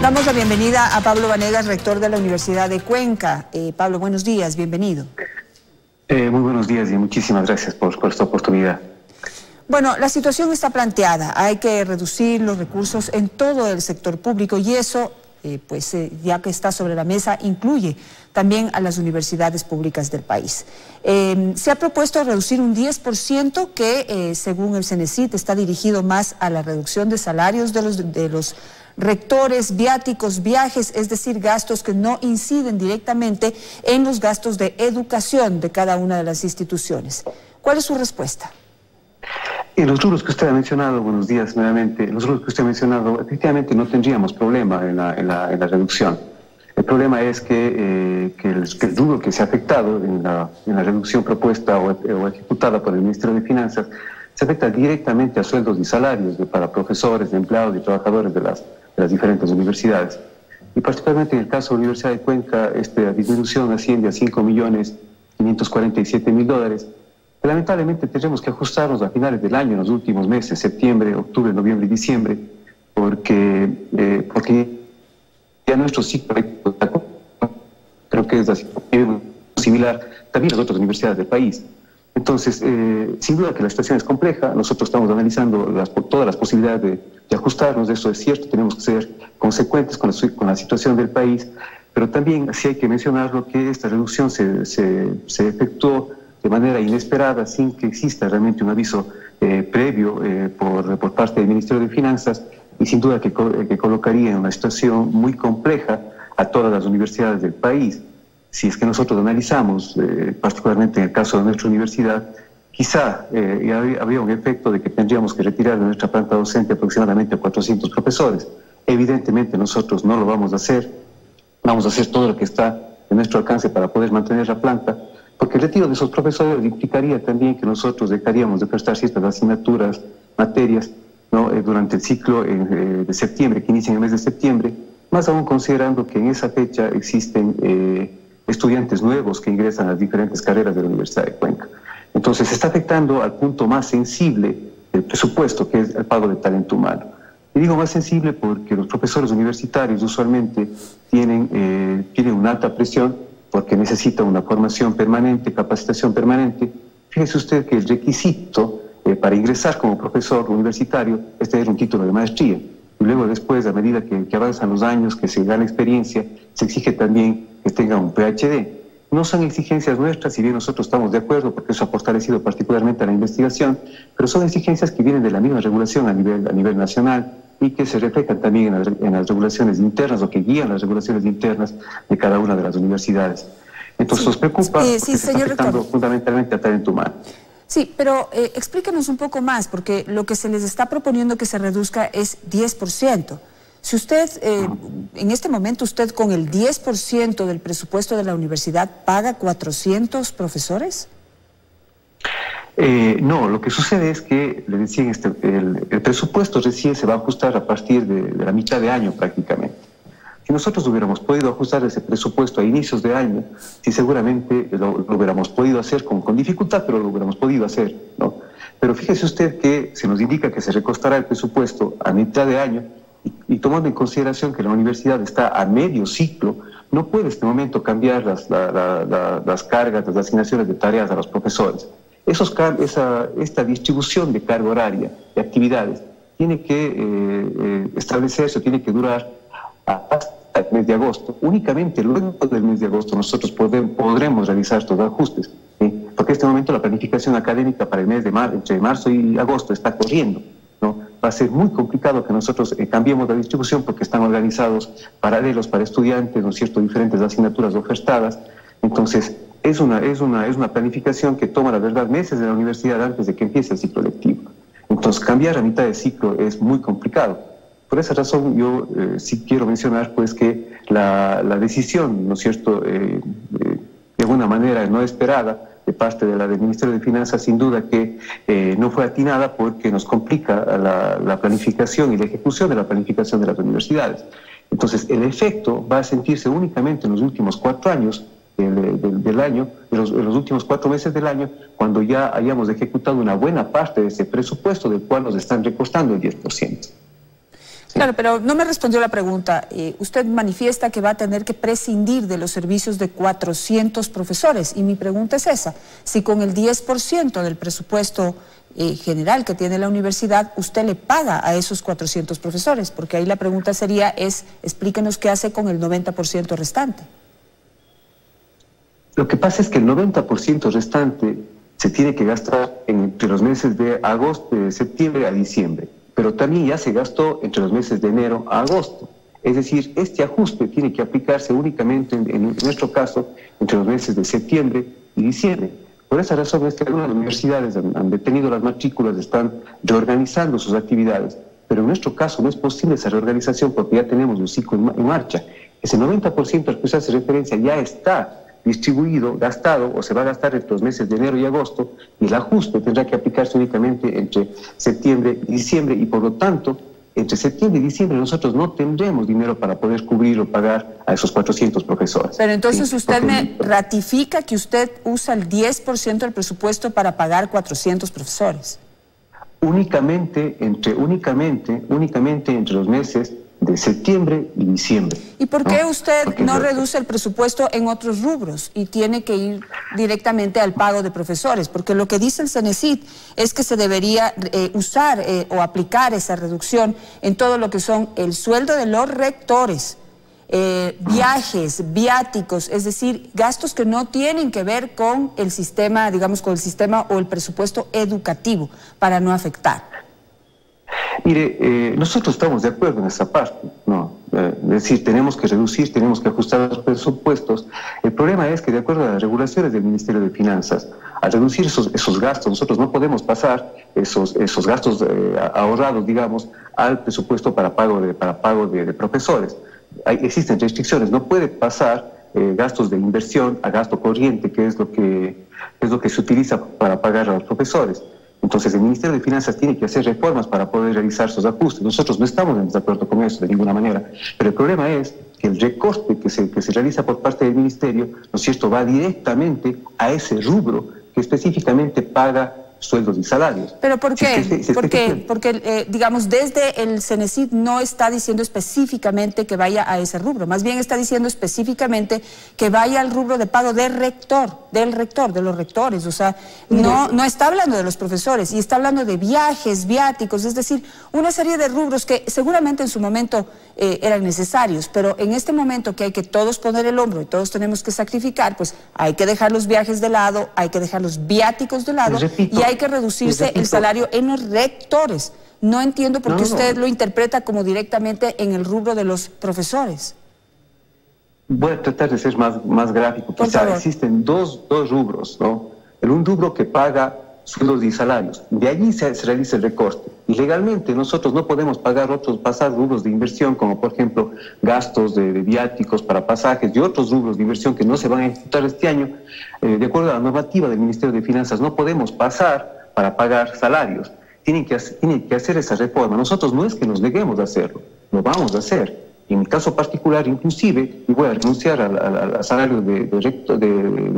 Damos la bienvenida a Pablo Vanegas, rector de la Universidad de Cuenca. Pablo, buenos días, bienvenido. Muy buenos días y muchísimas gracias por esta oportunidad. Bueno, la situación está planteada. Hay que reducir los recursos en todo el sector público y eso, ya que está sobre la mesa, incluye también a las universidades públicas del país. Se ha propuesto reducir un 10% que, según el CENESID, está dirigido más a la reducción de salarios de los rectores, viáticos, viajes, es decir, gastos que no inciden directamente en los gastos de educación de cada una de las instituciones. ¿Cuál es su respuesta? En los rubros que usted ha mencionado, buenos días nuevamente, en los rubros que usted ha mencionado, efectivamente no tendríamos problema en la reducción. El problema es que el rubro que se ha afectado en la reducción propuesta o ejecutada por el Ministerio de Finanzas se afecta directamente a sueldos y salarios para profesores, de empleados y trabajadores de las diferentes universidades. Y particularmente en el caso de la Universidad de Cuenca, esta disminución asciende a $5.547.000. Lamentablemente tendremos que ajustarnos a finales del año, en los últimos meses, septiembre, octubre, noviembre y diciembre, porque ya nuestro ciclo, creo que es así, similar también a las otras universidades del país. Entonces, sin duda que la situación es compleja. Nosotros estamos analizando todas las posibilidades de ajustarnos, eso es cierto, tenemos que ser consecuentes con la situación del país, pero también sí hay que mencionarlo que esta reducción se efectuó de manera inesperada, sin que exista realmente un aviso previo por parte del Ministerio de Finanzas, y sin duda que colocaría en una situación muy compleja a todas las universidades del país. Si es que nosotros analizamos, particularmente en el caso de nuestra universidad, quizá habría un efecto de que tendríamos que retirar de nuestra planta docente aproximadamente a 400 profesores. Evidentemente nosotros no lo vamos a hacer todo lo que está en nuestro alcance para poder mantener la planta, porque el retiro de esos profesores implicaría también que nosotros dejaríamos de prestar ciertas asignaturas, materias, ¿no? Durante el ciclo de septiembre, que inicia en el mes de septiembre, más aún considerando que en esa fecha existen estudiantes nuevos que ingresan a las diferentes carreras de la Universidad de Cuenca. Entonces se está afectando al punto más sensible del presupuesto, que es el pago de talento humano. Y digo más sensible porque los profesores universitarios usualmente tienen una alta presión porque necesitan una formación permanente, capacitación permanente. Fíjese usted que el requisito para ingresar como profesor universitario es tener un título de maestría. Y luego después, a medida que avanzan los años, que se gana experiencia, se exige también que tenga un PhD. No son exigencias nuestras, si bien nosotros estamos de acuerdo, porque eso ha fortalecido particularmente a la investigación, pero son exigencias que vienen de la misma regulación a nivel nacional y que se reflejan también en las regulaciones internas o que guían las regulaciones internas de cada una de las universidades. Entonces nos preocupa porque se está afectando fundamentalmente a talento humano. Sí, pero explíquenos un poco más, porque lo que se les está proponiendo que se reduzca es 10%. Si usted, en este momento, usted con el 10% del presupuesto de la universidad paga 400 profesores. No, lo que sucede es que, le decía, el presupuesto recién se va a ajustar a partir de la mitad de año prácticamente. Si nosotros hubiéramos podido ajustar ese presupuesto a inicios de año, sí seguramente lo hubiéramos podido hacer con dificultad, pero lo hubiéramos podido hacer, ¿no? Pero fíjese usted que se nos indica que se recostará el presupuesto a mitad de año y tomando en consideración que la universidad está a medio ciclo, no puede en este momento cambiar las cargas, las asignaciones de tareas a los profesores. Esta distribución de carga horaria, de actividades, tiene que establecerse, tiene que durar hasta el mes de agosto. Únicamente luego del mes de agosto nosotros podremos realizar estos ajustes, ¿sí? Porque en este momento la planificación académica para el mes de entre marzo y agosto está corriendo, ¿no? Va a ser muy complicado que nosotros cambiemos la distribución porque están organizados paralelos para estudiantes, ¿no es cierto?, diferentes asignaturas ofertadas. Entonces es una planificación que toma, la verdad, meses de la universidad antes de que empiece el ciclo lectivo. Entonces cambiar a mitad de ciclo es muy complicado. Por esa razón yo sí quiero mencionar pues que la decisión, ¿no es cierto?, de alguna manera no esperada de parte del Ministerio de Finanzas, sin duda que no fue atinada porque nos complica la planificación y la ejecución de la planificación de las universidades. Entonces el efecto va a sentirse únicamente en los últimos 4 años del año, en los últimos 4 meses del año, cuando ya hayamos ejecutado una buena parte de ese presupuesto del cual nos están recortando el 10%. Claro, pero no me respondió la pregunta. Usted manifiesta que va a tener que prescindir de los servicios de 400 profesores. Y mi pregunta es esa. Si con el 10% del presupuesto general que tiene la universidad, usted le paga a esos 400 profesores. Porque ahí la pregunta sería, explíquenos qué hace con el 90% restante. Lo que pasa es que el 90% restante se tiene que gastar entre los meses de agosto, de septiembre a diciembre. Pero también ya se gastó entre los meses de enero a agosto. Es decir, este ajuste tiene que aplicarse únicamente, en nuestro caso, entre los meses de septiembre y diciembre. Por esa razón es que algunas universidades han detenido las matrículas, están reorganizando sus actividades, pero en nuestro caso no es posible esa reorganización porque ya tenemos un ciclo en marcha. Ese 90% al que usted hace referencia ya está distribuido, gastado o se va a gastar entre los meses de enero y agosto, y el ajuste tendrá que aplicarse únicamente entre septiembre y diciembre, y por lo tanto, entre septiembre y diciembre nosotros no tendremos dinero para poder cubrir o pagar a esos 400 profesores. Pero entonces usted me ratifica que usted usa el 10% del presupuesto para pagar 400 profesores. Únicamente entre los meses de septiembre y diciembre. ¿Y por qué usted no reduce el presupuesto en otros rubros y tiene que ir directamente al pago de profesores? Porque lo que dice el CENESID es que se debería usar o aplicar esa reducción en todo lo que son el sueldo de los rectores, viajes, viáticos, es decir, gastos que no tienen que ver con el sistema, digamos, con el sistema o el presupuesto educativo, para no afectar. Mire, nosotros estamos de acuerdo en esa parte, ¿no? Es decir, tenemos que reducir, tenemos que ajustar los presupuestos. El problema es que, de acuerdo a las regulaciones del Ministerio de Finanzas, al reducir esos gastos, nosotros no podemos pasar esos gastos ahorrados, digamos, al presupuesto para pago de profesores. Existen restricciones, no puede pasar gastos de inversión a gasto corriente, que es lo que se utiliza para pagar a los profesores. Entonces el Ministerio de Finanzas tiene que hacer reformas para poder realizar esos ajustes. Nosotros no estamos en desacuerdo con eso de ninguna manera, pero el problema es que el recorte que se realiza por parte del Ministerio, ¿no es cierto?, va directamente a ese rubro que específicamente paga sueldos y salarios. ¿Pero por qué? Porque, digamos, desde el CENESID no está diciendo específicamente que vaya a ese rubro, más bien está diciendo específicamente que vaya al rubro de pago del rector, de los rectores, o sea, no está hablando de los profesores, y está hablando de viajes, viáticos, es decir, una serie de rubros que seguramente en su momento eran necesarios, pero en este momento que hay que todos poner el hombro y todos tenemos que sacrificar, pues hay que dejar los viajes de lado, hay que dejar los viáticos de lado, y hay que reducirse el salario en los rectores. No entiendo por qué usted lo interpreta como directamente en el rubro de los profesores. Voy a tratar de ser más gráfico. Quizá existen dos rubros, ¿no? Un rubro que paga sueldos y salarios. De allí se realiza el recorte. Y legalmente nosotros no podemos pasar rubros de inversión, como por ejemplo gastos de viáticos para pasajes y otros rubros de inversión que no se van a ejecutar este año. De acuerdo a la normativa del Ministerio de Finanzas, no podemos pasar para pagar salarios. Tienen que hacer esa reforma. Nosotros no es que nos neguemos a hacerlo, lo vamos a hacer. En mi caso particular, inclusive, y voy a renunciar al salario de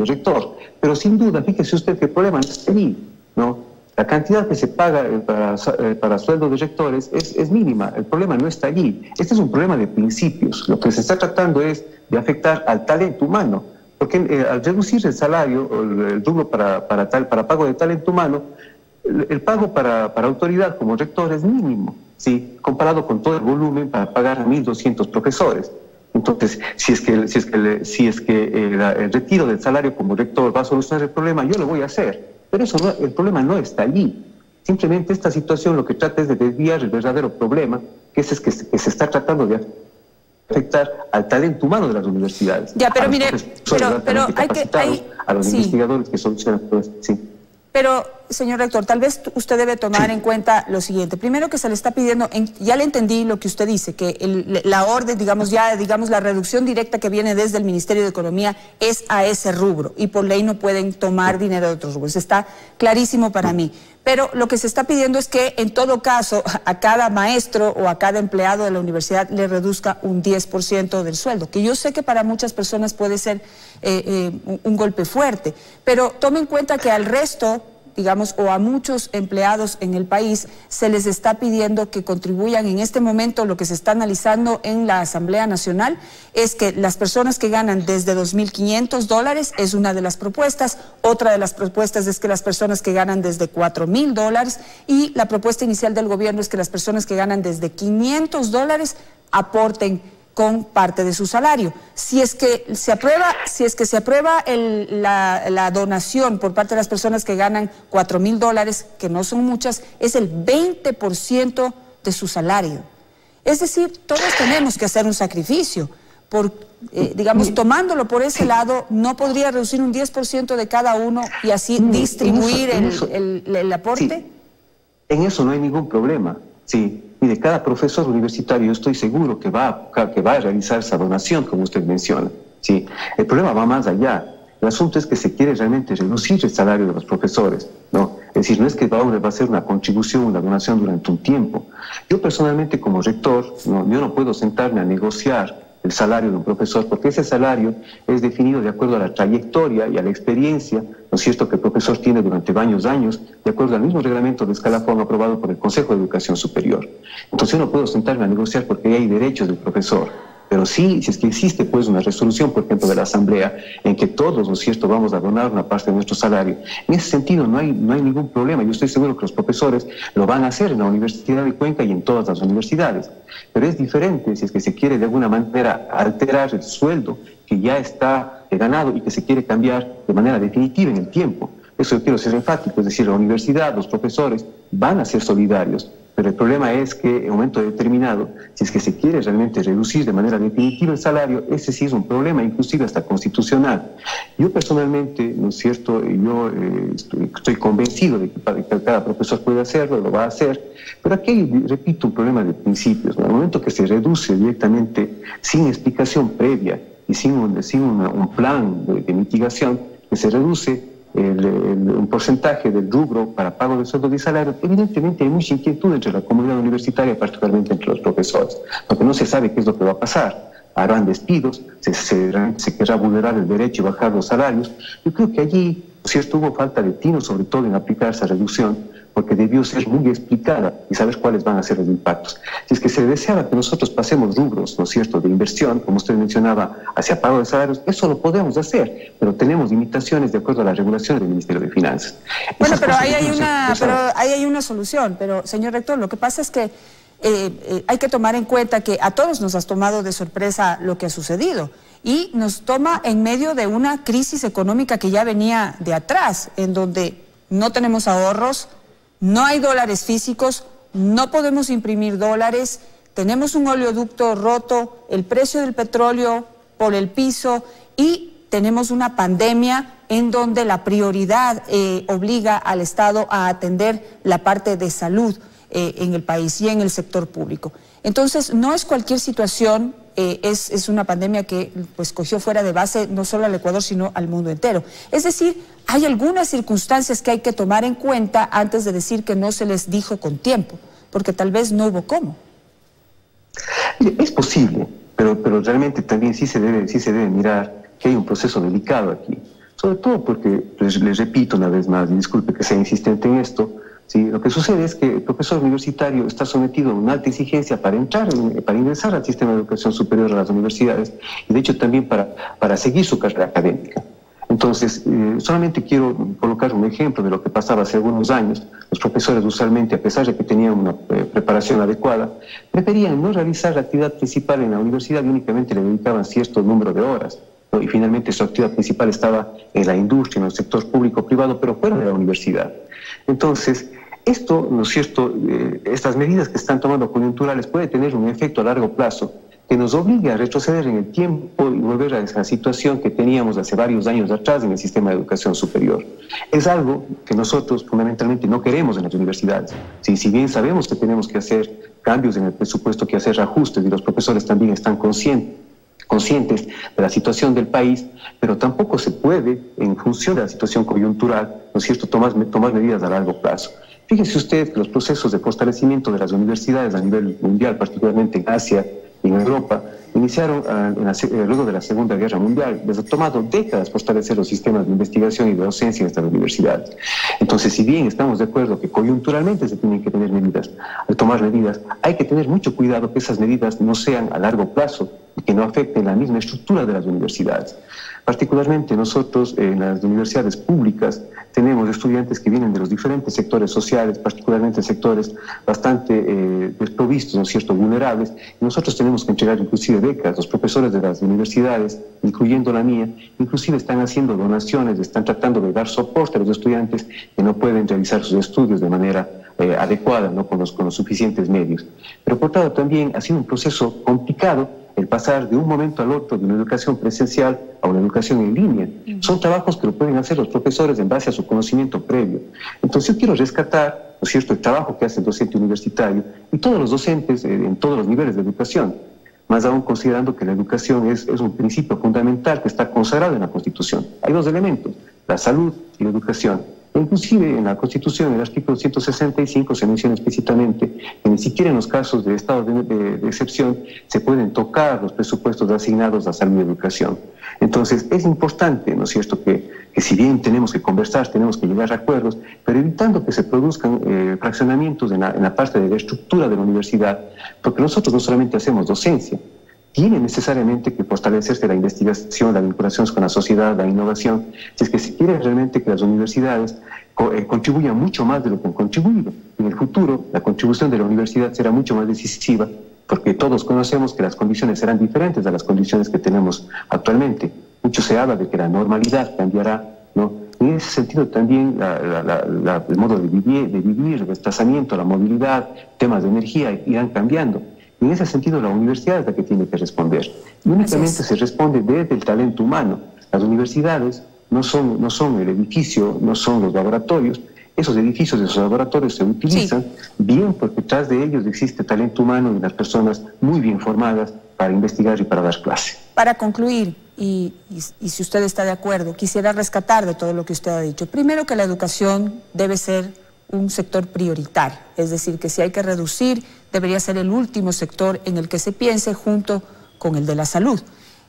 rector. Pero sin duda, fíjese usted que el problema no está allí, ¿no? La cantidad que se paga para sueldos de rectores es mínima, el problema no está allí. Este es un problema de principios. Lo que se está tratando es de afectar al talento humano, porque al reducir el salario, el rubro para pago de talento humano, el pago para autoridad como rector es mínimo, ¿sí?, comparado con todo el volumen para pagar a 1.200 profesores. Entonces, si es que el retiro del salario como rector va a solucionar el problema, yo lo voy a hacer. Pero el problema no está allí. Simplemente esta situación lo que trata es de desviar el verdadero problema, que es que se está tratando de afectar al talento humano de las universidades. Ya, pero mire, pero hay que... a los investigadores que solucionan todo esto, sí. Pero, señor rector, tal vez usted debe tomar en cuenta lo siguiente. Primero, que se le está pidiendo, ya le entendí lo que usted dice, que la orden, digamos, la reducción directa que viene desde el Ministerio de Economía es a ese rubro, y por ley no pueden tomar dinero de otros rubros. Está clarísimo para mí. Pero lo que se está pidiendo es que, en todo caso, a cada maestro o a cada empleado de la universidad le reduzca un 10% del sueldo, que yo sé que para muchas personas puede ser un golpe fuerte, pero tome en cuenta que al resto digamos, o a muchos empleados en el país se les está pidiendo que contribuyan. En este momento lo que se está analizando en la Asamblea Nacional es que las personas que ganan desde $2.500 es una de las propuestas, otra de las propuestas es que las personas que ganan desde $4.000 y la propuesta inicial del gobierno es que las personas que ganan desde $500 aporten con parte de su salario. Si es que se aprueba, la donación por parte de las personas que ganan $4.000, que no son muchas, es el 20% de su salario. Es decir, todos tenemos que hacer un sacrificio. Digamos, tomándolo por ese lado, ¿no podría reducir un 10% de cada uno y así distribuir el aporte? Sí, en eso no hay ningún problema, sí. Y de cada profesor universitario yo estoy seguro que va a realizar esa donación, como usted menciona. ¿Sí? El problema va más allá. El asunto es que se quiere realmente reducir el salario de los profesores, ¿no? Es decir, no es que va a ser una contribución, una donación durante un tiempo. Yo personalmente como rector, yo no puedo sentarme a negociar el salario de un profesor, porque ese salario es definido de acuerdo a la trayectoria y a la experiencia, ¿no es cierto?, que el profesor tiene durante varios años, de acuerdo al mismo reglamento de escalafón aprobado por el Consejo de Educación Superior. Entonces yo no puedo sentarme a negociar porque hay derechos del profesor. Pero sí, si es que existe pues una resolución, por ejemplo, de la Asamblea, en que todos, ¿no es cierto?, vamos a donar una parte de nuestro salario. En ese sentido no hay ningún problema. Yo estoy seguro que los profesores lo van a hacer en la Universidad de Cuenca y en todas las universidades. Pero es diferente si es que se quiere de alguna manera alterar el sueldo que ya está ganado y que se quiere cambiar de manera definitiva en el tiempo. Eso yo quiero ser enfático, es decir, la universidad, los profesores van a ser solidarios. Pero el problema es que en un momento determinado, si es que se quiere realmente reducir de manera definitiva el salario, ese sí es un problema, inclusive hasta constitucional. Yo personalmente, ¿no es cierto?, yo estoy convencido de que cada profesor puede hacerlo, lo va a hacer, pero aquí hay, repito, un problema de principios, ¿no? En el momento que se reduce directamente, sin explicación previa y sin un plan de mitigación, que se reduce un porcentaje del rubro para pago de sueldos y salarios, evidentemente hay mucha inquietud entre la comunidad universitaria, particularmente entre los profesores, porque no se sabe qué es lo que va a pasar. Harán despidos, se querrá vulnerar el derecho y bajar los salarios. Yo creo que allí, cierto, hubo falta de tino, sobre todo en aplicar esa reducción, porque debió ser muy explicada y saber cuáles van a ser los impactos. Si es que se deseaba que nosotros pasemos rubros, ¿no es cierto?, de inversión, como usted mencionaba, hacia pago de salarios, eso lo podemos hacer, pero tenemos limitaciones de acuerdo a la regulación del Ministerio de Finanzas. Bueno, pero ahí hay una solución, pero señor rector, lo que pasa es que hay que tomar en cuenta que a todos nos ha tomado de sorpresa lo que ha sucedido y nos toma en medio de una crisis económica que ya venía de atrás, en donde no tenemos ahorros, no hay dólares físicos, no podemos imprimir dólares, tenemos un oleoducto roto, el precio del petróleo por el piso y tenemos una pandemia en donde la prioridad obliga al Estado a atender la parte de salud en el país y en el sector público. Entonces, no es cualquier situación, es una pandemia que pues cogió fuera de base no solo al Ecuador, sino al mundo entero. Es decir, hay algunas circunstancias que hay que tomar en cuenta antes de decir que no se les dijo con tiempo, porque tal vez no hubo cómo. Es posible, pero realmente también sí se debe mirar que hay un proceso delicado aquí. Sobre todo porque, les repito una vez más, y disculpe que sea insistente en esto, ¿sí? Lo que sucede es que el profesor universitario está sometido a una alta exigencia para ingresar al sistema de educación superior a las universidades y de hecho también para seguir su carrera académica. Entonces, solamente quiero colocar un ejemplo de lo que pasaba hace algunos años. Los profesores usualmente, a pesar de que tenían una preparación adecuada, preferían no realizar la actividad principal en la universidad y únicamente le dedicaban cierto número de horas, ¿no? Y finalmente su actividad principal estaba en la industria, en el sector público-privado, pero fuera de la universidad. Entonces, esto, ¿no es cierto?, estas medidas que están tomando coyunturales puede tener un efecto a largo plazo que nos obligue a retroceder en el tiempo y volver a esa situación que teníamos hace varios años atrás en el sistema de educación superior. Es algo que nosotros fundamentalmente no queremos en las universidades. Si bien sabemos que tenemos que hacer cambios en el presupuesto, que hacer ajustes, y los profesores también están conscientes de la situación del país, pero tampoco se puede, en función de la situación coyuntural, ¿no es cierto?, tomar medidas a largo plazo. Fíjese usted que los procesos de fortalecimiento de las universidades a nivel mundial, particularmente en Asia y en Europa, iniciaron luego de la Segunda Guerra Mundial. Les ha tomado décadas fortalecer los sistemas de investigación y de docencia en estas universidades. Entonces, si bien estamos de acuerdo que coyunturalmente se tienen que tener medidas, al tomar medidas, hay que tener mucho cuidado que esas medidas no sean a largo plazo y que no afecten la misma estructura de las universidades. Particularmente nosotros en las universidades públicas tenemos estudiantes que vienen de los diferentes sectores sociales, particularmente sectores bastante desprovistos, ¿no es cierto?, vulnerables, y nosotros tenemos que entregar inclusive becas. Los profesores de las universidades, incluyendo la mía, inclusive están haciendo donaciones, están tratando de dar soporte a los estudiantes que no pueden realizar sus estudios de manera adecuada, ¿no?, con los suficientes medios. Pero por otro lado también ha sido un proceso complicado el pasar de un momento al otro de una educación presencial a una educación en línea. Son trabajos que lo pueden hacer los profesores en base a su conocimiento previo. Entonces yo quiero rescatar, ¿no es cierto?, el trabajo que hace el docente universitario y todos los docentes en todos los niveles de educación, más aún considerando que la educación es un principio fundamental que está consagrado en la Constitución. Hay dos elementos, la salud y la educación. Inclusive en la Constitución, en el artículo 165, se menciona explícitamente que ni siquiera en los casos de estado de excepción se pueden tocar los presupuestos asignados a salud y educación. Entonces, es importante, ¿no es cierto?, que si bien tenemos que conversar, tenemos que llegar a acuerdos, pero evitando que se produzcan fraccionamientos en la parte de la estructura de la universidad, porque nosotros no solamente hacemos docencia, tiene necesariamente que fortalecerse la investigación, la vinculación con la sociedad, la innovación, si es que se quiere realmente que las universidades contribuyan mucho más de lo que han contribuido. En el futuro, la contribución de la universidad será mucho más decisiva, porque todos conocemos que las condiciones serán diferentes a las condiciones que tenemos actualmente. Mucho se habla de que la normalidad cambiará, ¿no? En ese sentido también el modo de vivir, el desplazamiento, la movilidad, temas de energía irán cambiando. En ese sentido, la universidad es la que tiene que responder. Y únicamente se responde desde el talento humano. Las universidades no son el edificio, no son los laboratorios. Esos edificios, esos laboratorios se utilizan bien porque detrás de ellos existe talento humano y las personas muy bien formadas para investigar y para dar clase. Para concluir, y si usted está de acuerdo, quisiera rescatar de todo lo que usted ha dicho. Primero, que la educación debe ser un sector prioritario, es decir, que si hay que reducir, debería ser el último sector en el que se piense junto con el de la salud.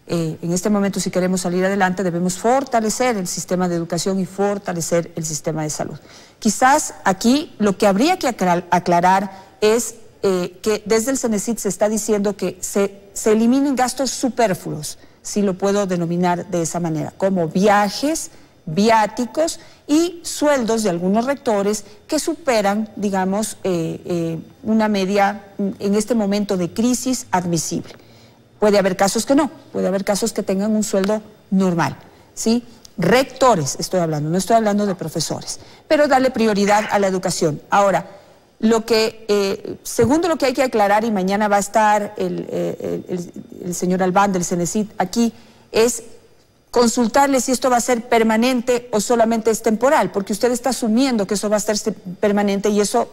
En este momento, si queremos salir adelante, debemos fortalecer el sistema de educación y fortalecer el sistema de salud. Quizás aquí lo que habría que aclarar es que desde el CENESID se está diciendo que se eliminen gastos superfluos, si lo puedo denominar de esa manera, como viajes, viáticos y sueldos de algunos rectores que superan, digamos, una media en este momento de crisis admisible. Puede haber casos que no, puede haber casos que tengan un sueldo normal, ¿sí? Rectores estoy hablando, no estoy hablando de profesores, pero darle prioridad a la educación. Ahora, segundo lo que hay que aclarar, y mañana va a estar el señor Albán del CENESID aquí, es consultarle si esto va a ser permanente o solamente es temporal, porque usted está asumiendo que eso va a ser permanente y eso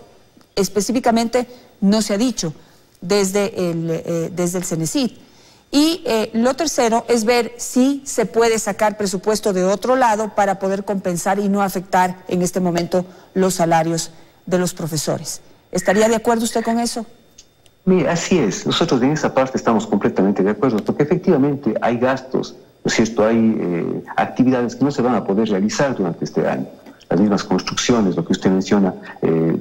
específicamente no se ha dicho desde el CENESID. Y lo tercero es ver si se puede sacar presupuesto de otro lado para poder compensar y no afectar en este momento los salarios de los profesores. ¿Estaría de acuerdo usted con eso? Mire, así es. Nosotros en esa parte estamos completamente de acuerdo, porque efectivamente hay gastos, ¿no es cierto? Hay actividades que no se van a poder realizar durante este año. Las mismas construcciones, lo que usted menciona,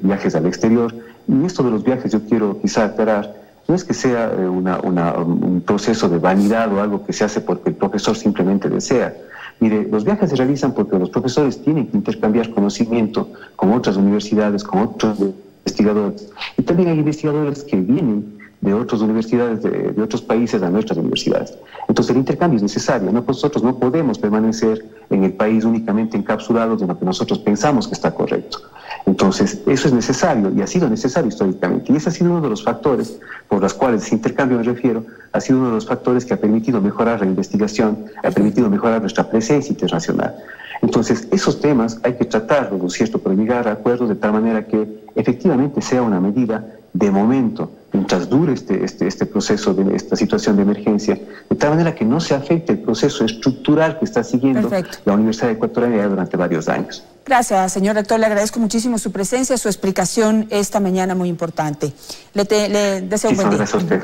viajes al exterior. Y esto de los viajes yo quiero quizá aclarar, no es que sea un proceso de vanidad o algo que se hace porque el profesor simplemente desea. Mire, los viajes se realizan porque los profesores tienen que intercambiar conocimiento con otras universidades, con otros investigadores. Y también hay investigadores que vienen de otras universidades, de otros países a nuestras universidades. Entonces el intercambio es necesario. Nosotros no podemos permanecer en el país únicamente encapsulados en lo que nosotros pensamos que está correcto. Entonces eso es necesario y ha sido necesario históricamente. Y ese ha sido uno de los factores por los cuales ese intercambio me refiero, ha sido uno de los factores que ha permitido mejorar la investigación, ha permitido mejorar nuestra presencia internacional. Entonces, esos temas hay que tratarlos, ¿no es cierto?, para llegar a acuerdos de tal manera que efectivamente sea una medida de momento, mientras dure este proceso, esta situación de emergencia, de tal manera que no se afecte el proceso estructural que está siguiendo la Universidad Ecuatoriana durante varios años. Gracias, señor rector. Le agradezco muchísimo su presencia, su explicación esta mañana muy importante. Le deseo un buen día. Gracias a usted.